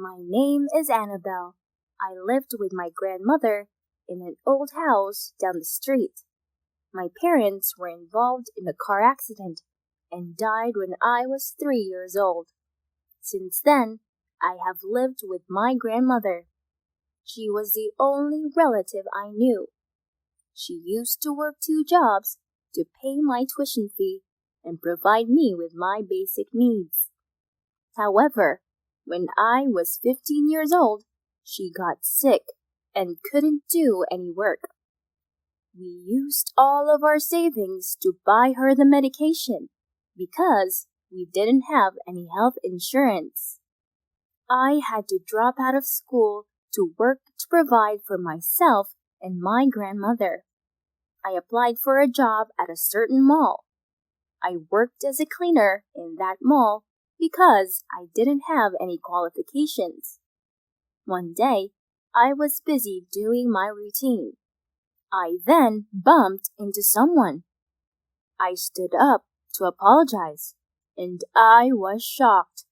My name is Annabelle. I lived with my grandmother in an old house down the street. My parents were involved in a car accident and died when I was 3 years old. Since then, I have lived with my grandmother. She was the only relative I knew. She used to work 2 jobs to pay my tuition fee and provide me with my basic needs. However, when I was 15 years old, she got sick and couldn't do any work. We used all of our savings to buy her the medication because we didn't have any health insurance. I had to drop out of school to work to provide for myself and my grandmother. I applied for a job at a certain mall. I worked as a cleaner in that mall because I didn't have any qualifications. One day, I was busy doing my routine. I then bumped into someone. I stood up to apologize, and I was shocked.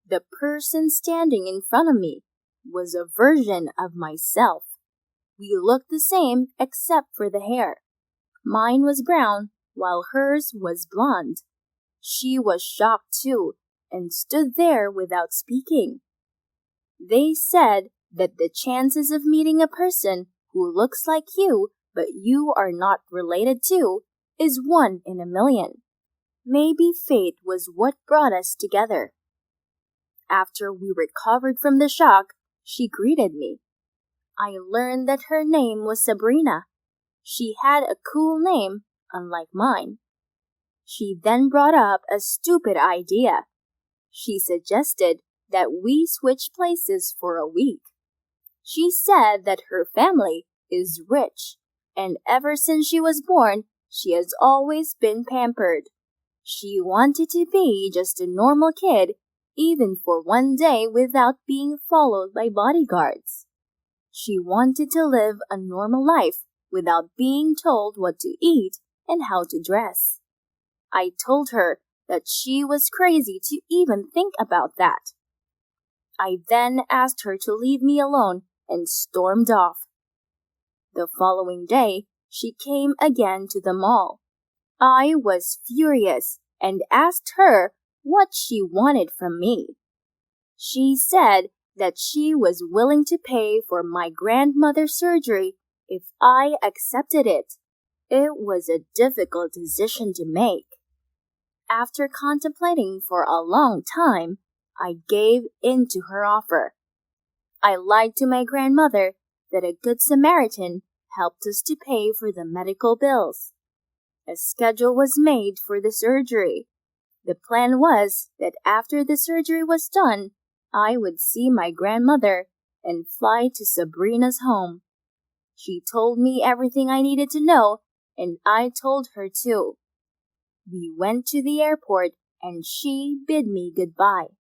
The person standing in front of me was a version of myself. We looked the same except for the hair. Mine was brown, while hers was blonde. She was shocked too, and stood there without speaking. They said that the chances of meeting a person who looks like you but you are not related to is 1 in a million. Maybe fate was what brought us together. After we recovered from the shock, she greeted me. I learned that her name was Sabrina. She had a cool name, unlike mine. She then brought up a stupid idea. She suggested that we switch places for a week. She said that her family is rich, and ever since she was born, she has always been pampered. She wanted to be just a normal kid, even for one day without being followed by bodyguards. She wanted to live a normal life without being told what to eat and how to dress. I told her that she was crazy to even think about that. I then asked her to leave me alone and stormed off. The following day, she came again to the mall. I was furious and asked her what she wanted from me. She said that she was willing to pay for my grandmother's surgery if I accepted it. It was a difficult decision to make. After contemplating for a long time, I gave in to her offer. I lied to my grandmother that a good Samaritan helped us to pay for the medical bills. A schedule was made for the surgery. The plan was that after the surgery was done, I would see my grandmother and fly to Sabrina's home. She told me everything I needed to know, and I told her too. We went to the airport, and she bid me goodbye.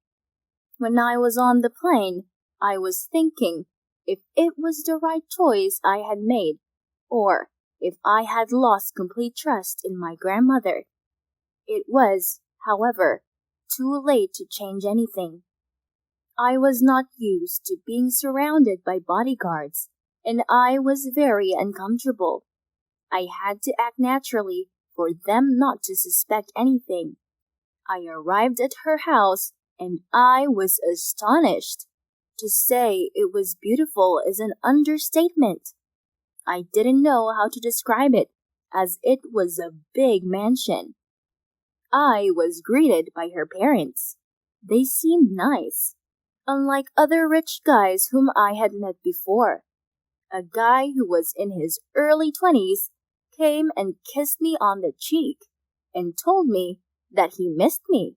When I was on the plane, I was thinking if it was the right choice I had made, or if I had lost complete trust in my grandmother. It was, however, too late to change anything. I was not used to being surrounded by bodyguards, and I was very uncomfortable. I had to act naturally for them not to suspect anything. I arrived at her house, and I was astonished. To say it was beautiful is an understatement. I didn't know how to describe it, as it was a big mansion. I was greeted by her parents. They seemed nice, unlike other rich guys whom I had met before. A guy who was in his early 20s came and kissed me on the cheek and told me that he missed me.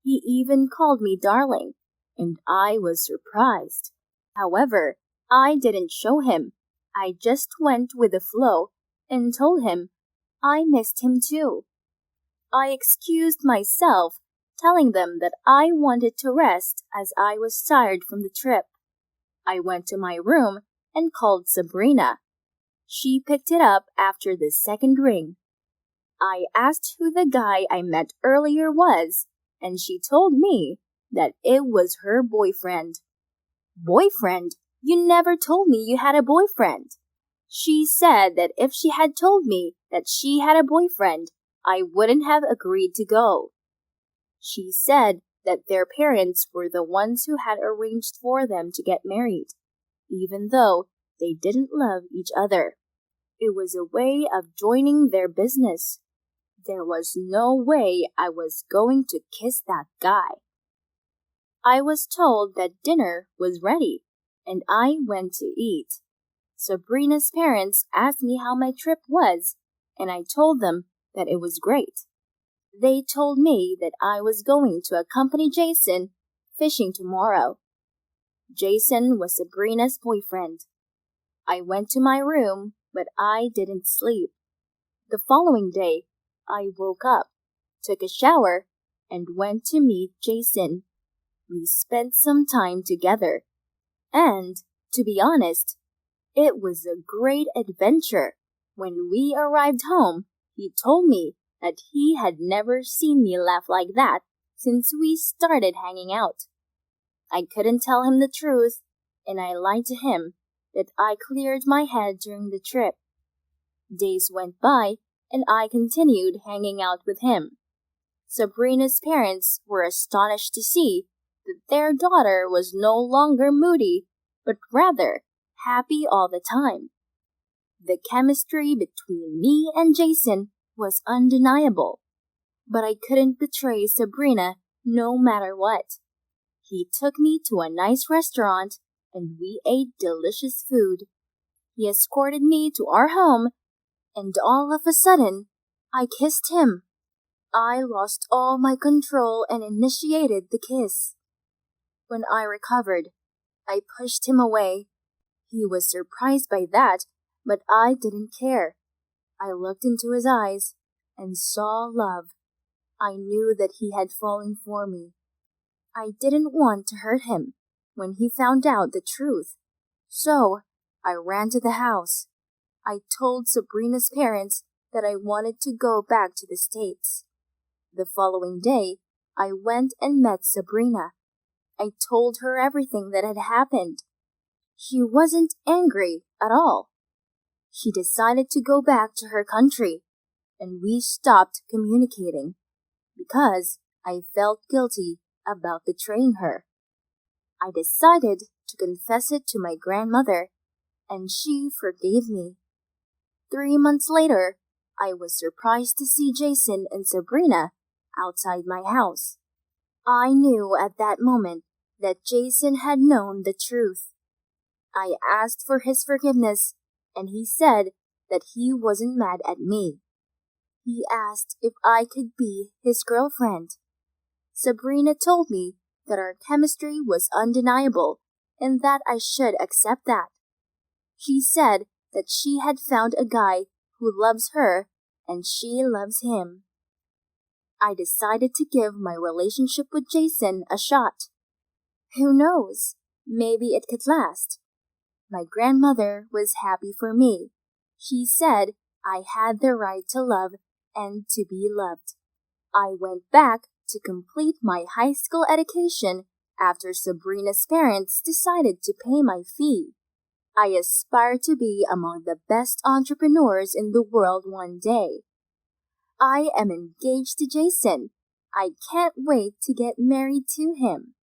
He even called me darling, and I was surprised. However, I didn't show him. I just went with the flow and told him I missed him too. I excused myself, telling them that I wanted to rest as I was tired from the trip. I went to my room and called Sabrina. She picked it up after the second ring. I asked who the guy I met earlier was, and she told me that it was her boyfriend. Boyfriend? You never told me you had a boyfriend. She said that if she had told me that she had a boyfriend, I wouldn't have agreed to go. She said that their parents were the ones who had arranged for them to get married, even though they didn't love each other. It was a way of joining their business. There was no way I was going to kiss that guy. I was told that dinner was ready, and I went to eat. Sabrina's parents asked me how my trip was, and I told them that it was great. They told me that I was going to accompany Jason fishing tomorrow. Jason was Sabrina's boyfriend. I went to my room, but I didn't sleep. The following day, I woke up, took a shower, and went to meet Jason. We spent some time together, and, to be honest, it was a great adventure. When we arrived home, he told me that he had never seen me laugh like that since we started hanging out. I couldn't tell him the truth, and I lied to him that I cleared my head during the trip. Days went by, and I continued hanging out with him. Sabrina's parents were astonished to see that their daughter was no longer moody, but rather happy all the time. The chemistry between me and Jason was undeniable, but I couldn't betray Sabrina no matter what. He took me to a nice restaurant and we ate delicious food. He escorted me to our home, and all of a sudden, I kissed him. I lost all my control and initiated the kiss. When I recovered, I pushed him away. He was surprised by that, but I didn't care. I looked into his eyes and saw love. I knew that he had fallen for me. I didn't want to hurt him when he found out the truth. So, I ran to the house. I told Sabrina's parents that I wanted to go back to the States. The following day, I went and met Sabrina. I told her everything that had happened. She wasn't angry at all. She decided to go back to her country, and we stopped communicating because I felt guilty about betraying her. I decided to confess it to my grandmother, and she forgave me. 3 months later, I was surprised to see Jason and Sabrina outside my house. I knew at that moment that Jason had known the truth. I asked for his forgiveness, and he said that he wasn't mad at me. He asked if I could be his girlfriend. Sabrina told me that our chemistry was undeniable and that I should accept that. She said that she had found a guy who loves her and she loves him. I decided to give my relationship with Jason a shot. Who knows? Maybe it could last. My grandmother was happy for me. She said I had the right to love and to be loved. I went back to complete my high school education after Sabrina's parents decided to pay my fee. I aspire to be among the best entrepreneurs in the world one day. I am engaged to Jason. I can't wait to get married to him.